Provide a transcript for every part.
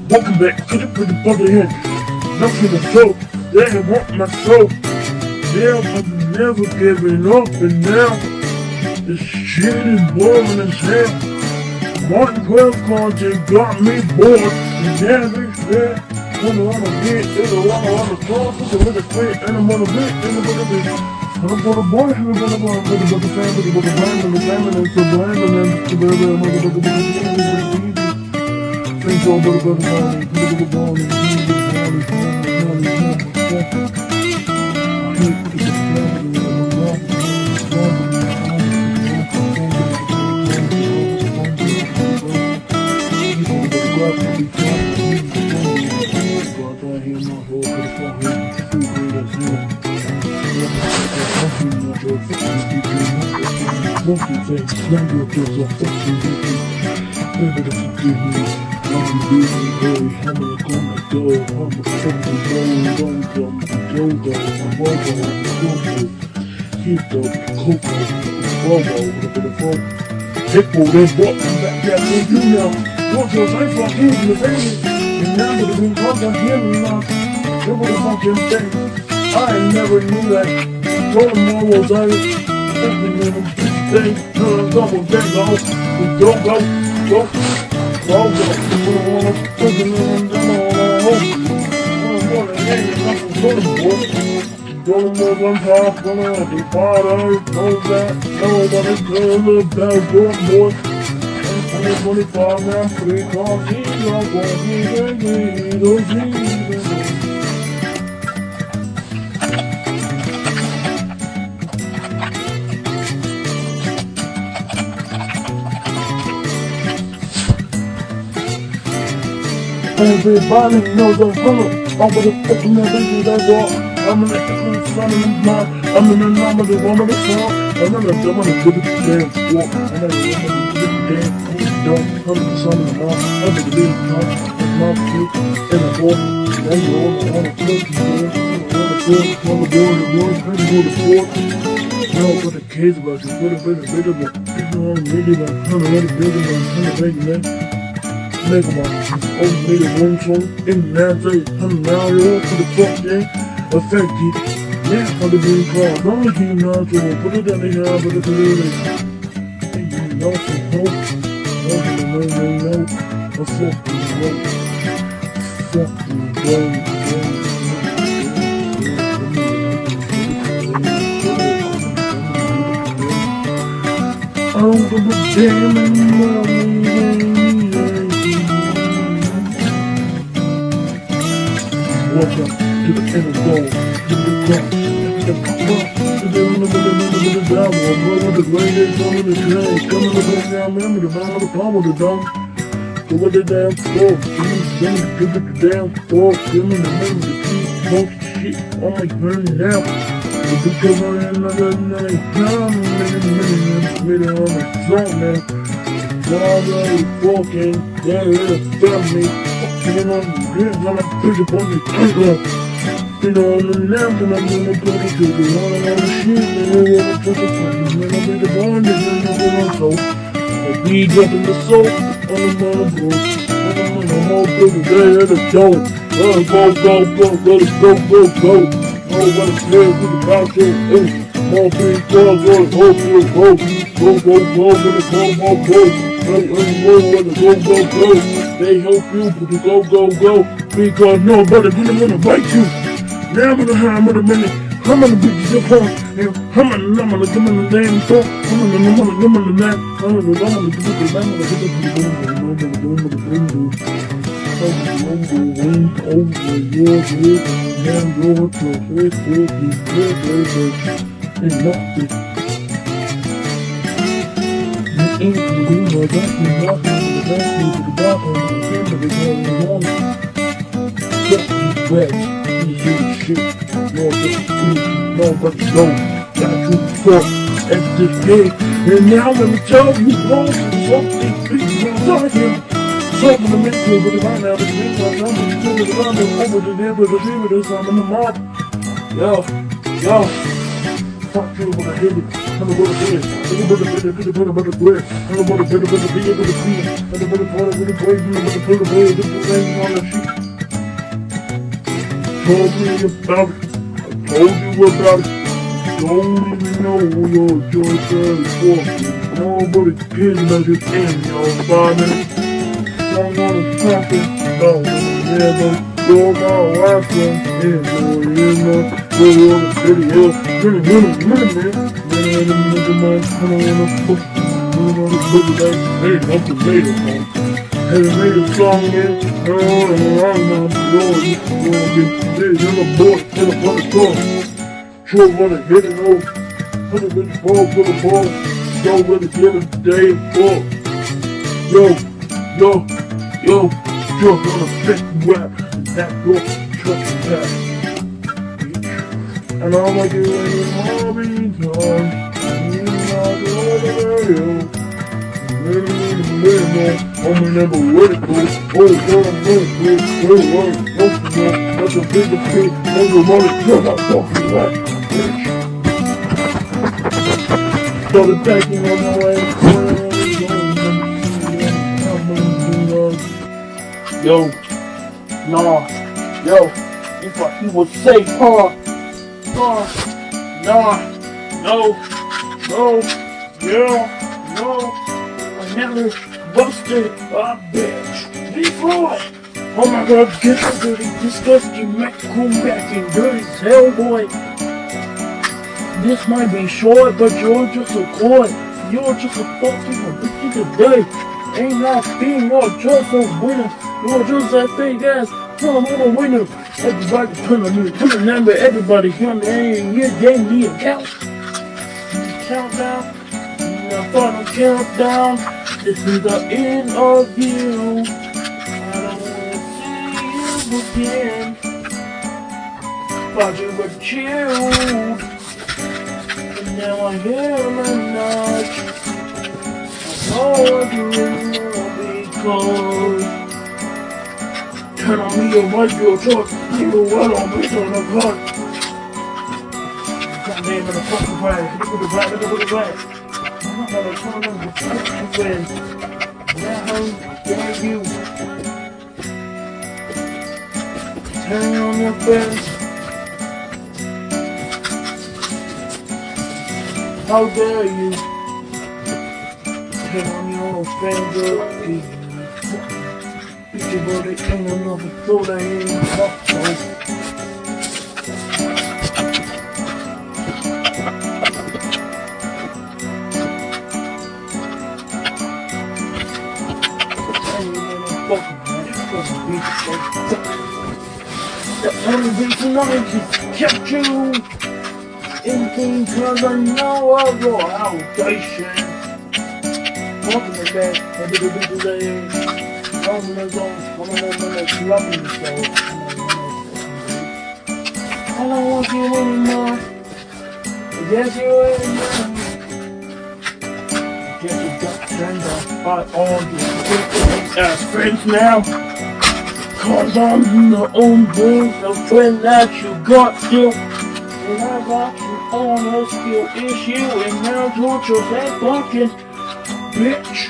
Welcome back to the pretty brother here. Nothing to show. They want my soul. Damn, I'm never giving up, and now this shit is boring as hell. Martin 12 content got me bored, and now this shit. When I wanna get, it's a wanna talk, it's a little quick, and I'm gonna bit, and I'm gonna be. I'm gonna boy, I'm gonna boy, I'm gonna boy, the family, the family, and the brand, and the baby, I'm gonna boy, the think all about the morning, political morning, I'm busy, hey, I'm gonna go, I'm a fucking go, don't go, I'm robo, I'm keep the cocoa, robo, with a phone. Pickle, they brought me back there to you now. Don't you say fuck you, the baby. And now that we talk to him now, it was a fucking thing. I never knew that. Told him I was out, thinking in a thing, double thing, go. Well, don't move on top, gonna be father, know that, nobody's gonna about boy. And 2025 now, 3 cars, he's not going to everybody knows I'm coming. Over the fucking bitches that walk. I'm in the fucking sun of the mind. I'm in the number, the one of the song. I'm in the dumb of the good damn walk. I'm in the good damn don't come to the sun of the mind. I'm in the big time. I'm not cute. And the ball. And you all on the floor. On the board. Trying to go to court. Now what the kids about you. Put a bit of it. It's all really like kind of really big and kind of big, man. Nigga, man, only the one song in that day, I'm now here for the fuck day, affected. Yeah, for the green card, don't keep not to put it in the air, but it's a little. And you know, some hope, no, a fucking way, fucking way. I don't give a damn anymore. Welcome to the end of the goal, to the cross, to the down, brother, the greatest one of the train, coming to the down, remember the man of the palm of the dome, go with the damn fork, give it the damn fork, give me the name of the key, smoke shit, I'm like burning now, because I am another night, I'm on the front, man, already fucking, there is a family, fucking on the grid, I'm a pretty bunny, you know, on the lamp, and I'm gonna go to the one on the shit, and I'm gonna touch the fucking, and I'll be the bond, and I'm gonna go, and we dropping the soap, on the motherboard, and I'm the whole big day at the door, go, oh, what a slave with the bathroom, more big cars, all the whole field, go, with the go. They help you to go, because nobody gonna bite you. Now I'm gonna hammer a minute, I'm gonna beat you up on, I'm gonna give me the damn talk, I'm gonna give me the name, I'm gonna give it the over your head, now you're to and nothing. Ain't you know that you love me, the best me to the bottom, the end of the day you want it. Just be wet, you shit, no, but you don't, got you fucked at this gig, and now let me tell you, something people are talking. Something to make you with the right now, the green light, I'm to the London, over the day with the river, I'm in the mob. Yo. fuck you with a hit it. I'm gonna hit it. I'm gonna hit it. I'm gonna hit it. I'm gonna hit it. I'm gonna hit it. I'm gonna hit it. Told me about it. I told you about it. Don't even know your choices for. Nobody's kidding us in your 5 minutes. Don't wanna stop it. Don't never go my wife in your go on the video. Hey, made a song in, there's a boy, in a front door. Sure wanna hit it off, put it in the ball for the ball. Don't really get a day for. Yo, just wanna fit rap, and that book, trust that. And all I do is hobby time, you know the radio. I'm never ready for it. Oh, that's a bigger thing. I'm the money, you're not fucking right, bitch. Started thinking on my way. Yo, nah, yo, you thought you was safe, huh? Nah, no, yeah, no. I never busted a bitch before. Oh my god, get the dirty, disgusting, come back and dirty as hell, boy. This might be short, but you're just a coy. You're just a fucking bitch today. Ain't that thing, you're just a winner. You're just that fake ass, I'm a winner. Everybody turn on me, remember everybody here on the end, you gave me a count. Countdown, I thought I'd count down. This is the end of you. I don't wanna see you again. Thought you were chilled, and now I am a notch. I know I do because turn on me and wipe your truck. You know what on me on the gun. Goddamn in the fucking way. Look at the back, look at the back. I'm not gonna turn on the fucking way. Now dare you turn on your fence? How dare you turn on your fence? Bitch, your body ain't enough to throw that in the fuck. The only reason I just kept you in things cause I know of your outdations. Walking the back, and the bitches that ain't on the zone, one of them that's loving the show. I don't want you anymore. I guess you ain't mine. I guess you got turned off by all your stupid ass friends now. Cause I'm the only friend that you got still. And I got you on a skill issue. And now torture that fucking bitch.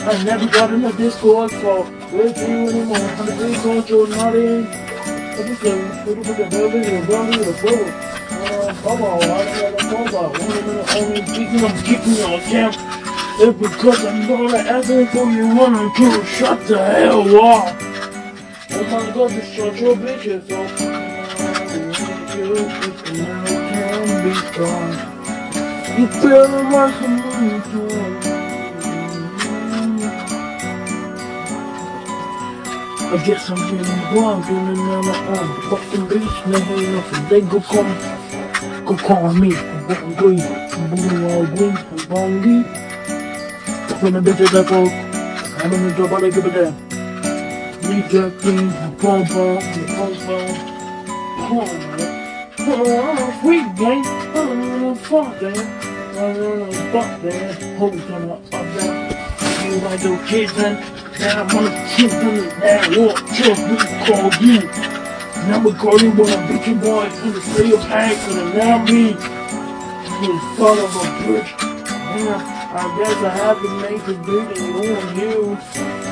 I never got in the Discord for with you anymore. On the Discord you're not in. Everything, little bit of building, the building, the building. Come on, I don't know. One minute only speaking, I'm keeping you on camp. It's because I'm gonna ask for you wanna to shut the hell up. Oh my god, just shut your bitches off. You can be gone. You feel like a money I guess I'm getting wrong, feeling on my own fucking bitch, they ain't nothing. They go call me, I'm green, I'm green, when the bitches that fuck, I'm in the job, I give a damn. Rejecting, pom pom, I'm a freak gang, I'm a fuck gang, hold on up down. You like your kids and now I'm gonna keep them now what just we call you. Now we call you when I'm bitchin' boy in the state of hang for the now me. You son of a bitch. Yeah, I guess I have to make a video on you.